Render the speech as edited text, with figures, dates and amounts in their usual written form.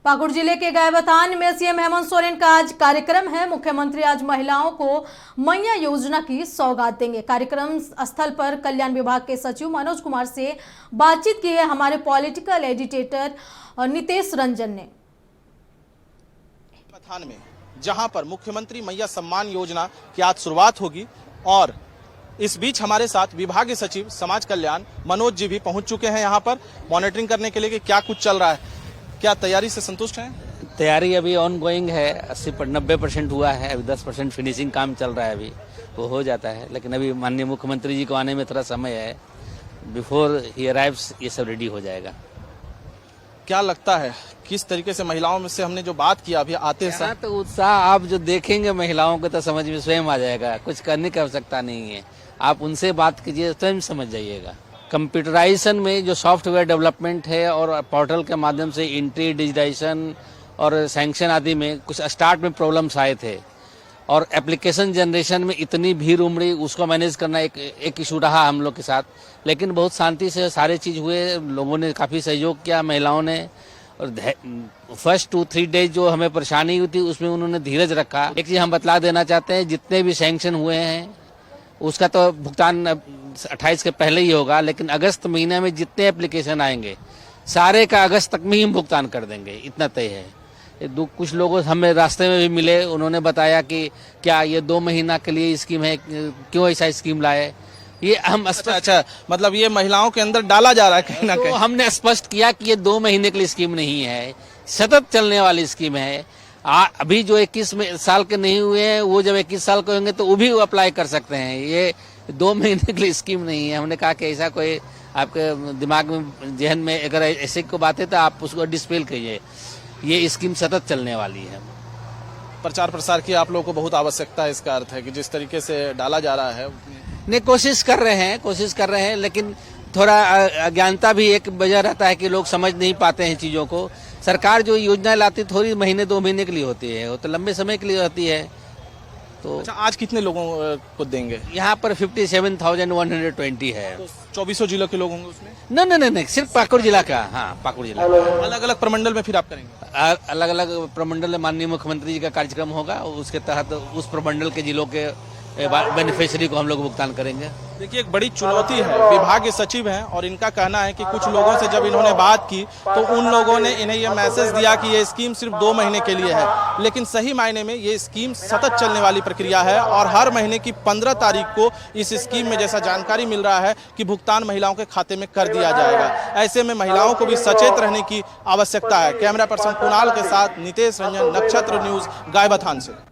पाकुड़ जिले के गायबथान में सीएम हेमंत सोरेन का आज कार्यक्रम है। मुख्यमंत्री आज महिलाओं को मैया योजना की सौगात देंगे। कार्यक्रम स्थल पर कल्याण विभाग के सचिव मनोज कुमार से बातचीत की है हमारे पॉलिटिकल एडिटर नितेश रंजन ने। गायबथान में जहां पर मुख्यमंत्री मैया सम्मान योजना की आज शुरुआत होगी और इस बीच हमारे साथ विभागीय सचिव समाज कल्याण मनोज जी भी पहुंच चुके हैं यहां पर मॉनिटरिंग करने के लिए कि क्या कुछ चल रहा है। क्या तैयारी से संतुष्ट हैं? तैयारी अभी ऑन गोइंग है, 80-90% हुआ है। अभी 10% फिनिशिंग काम चल रहा है, अभी वो हो जाता है। लेकिन अभी माननीय मुख्यमंत्री जी को आने में थोड़ा समय है। बिफोर ही अराइव्स ये सब रेडी हो जाएगा। क्या लगता है किस तरीके से महिलाओं में से हमने जो बात किया अभी आते हैं तो उत्साह आप जो देखेंगे महिलाओं को तो समझ में स्वयं आ जाएगा। कुछ करने की आवश्यकता नहीं है, आप उनसे बात कीजिए, स्वयं समझ जाइएगा। कंप्यूटराइजेशन में जो सॉफ्टवेयर डेवलपमेंट है और पोर्टल के माध्यम से एंट्री, डिजिटाइजेशन और सैंक्शन आदि में कुछ स्टार्ट में प्रॉब्लम्स आए थे और एप्लीकेशन जनरेशन में इतनी भीड़ उमड़ी, उसको मैनेज करना एक इशू रहा हम लोग के साथ। लेकिन बहुत शांति से सारे चीज़ हुए, लोगों ने काफ़ी सहयोग किया, महिलाओं ने। और फर्स्ट 2-3 डेज जो हमें परेशानी हुई थी उसमें उन्होंने धीरज रखा। एक चीज़ हम बतला देना चाहते हैं, जितने भी सैंक्शन हुए हैं उसका तो भुगतान 28 के पहले ही होगा, लेकिन अगस्त महीने में जितने एप्लीकेशन आएंगे सारे का अगस्त तक में ही हम भुगतान कर देंगे, इतना तय है। कुछ लोगों हमें रास्ते में भी मिले, उन्होंने बताया कि क्या ये 2 महीना के लिए स्कीम है, क्यों ऐसा स्कीम लाए। ये हम अच्छा, मतलब ये महिलाओं के अंदर डाला जा रहा है कहीं ना कहीं। तो हमने स्पष्ट किया कि ये 2 महीने के लिए स्कीम नहीं है, सतत चलने वाली स्कीम है। अभी जो 21 साल के नहीं हुए हैं वो जब 21 साल के होंगे तो वो भी अप्लाई कर सकते हैं। ये 2 महीने के लिए स्कीम नहीं है। हमने कहा कि ऐसा कोई आपके दिमाग में, जहन में अगर ऐसे को बात है तो आप उसको डिस्पेल कीजिए। ये स्कीम सतत चलने वाली है। प्रचार प्रसार की आप लोगों को बहुत आवश्यकता है, इसका अर्थ है कि जिस तरीके से डाला जा रहा है। नहीं, कोशिश कर रहे हैं, लेकिन थोड़ा अज्ञानता भी एक वजह रहता है कि लोग समझ नहीं पाते हैं चीज़ों को। सरकार जो योजना लाती थोड़ी महीने 2 महीने के लिए होती है, वो तो लंबे समय के लिए होती है। तो अच्छा, आज कितने लोगों को देंगे? यहाँ पर 57,120 है। तो 24 जिलों के लोग होंगे उसमें? नहीं, सिर्फ पाकुड़ जिला का। हाँ, पाकुड़ जिला। अलग अलग प्रमंडल में फिर आप करेंगे? अलग अलग प्रमंडल में माननीय मुख्यमंत्री जी का कार्यक्रम होगा, उसके तहत उस प्रमंडल के जिलों के बेनिफिशियरी को हम लोग भुगतान करेंगे। देखिए, एक बड़ी चुनौती है। विभागीय सचिव हैं और इनका कहना है कि कुछ लोगों से जब इन्होंने बात की तो उन लोगों ने इन्हें ये मैसेज दिया कि ये स्कीम सिर्फ 2 महीने के लिए है, लेकिन सही मायने में ये स्कीम सतत चलने वाली प्रक्रिया है और हर महीने की 15 तारीख को इस स्कीम में जैसा जानकारी मिल रहा है कि भुगतान महिलाओं के खाते में कर दिया जाएगा। ऐसे में महिलाओं को भी सचेत रहने की आवश्यकता है। कैमरा पर्सन कुणाल के साथ नितेश रंजन, नक्षत्र न्यूज, गायबथान से।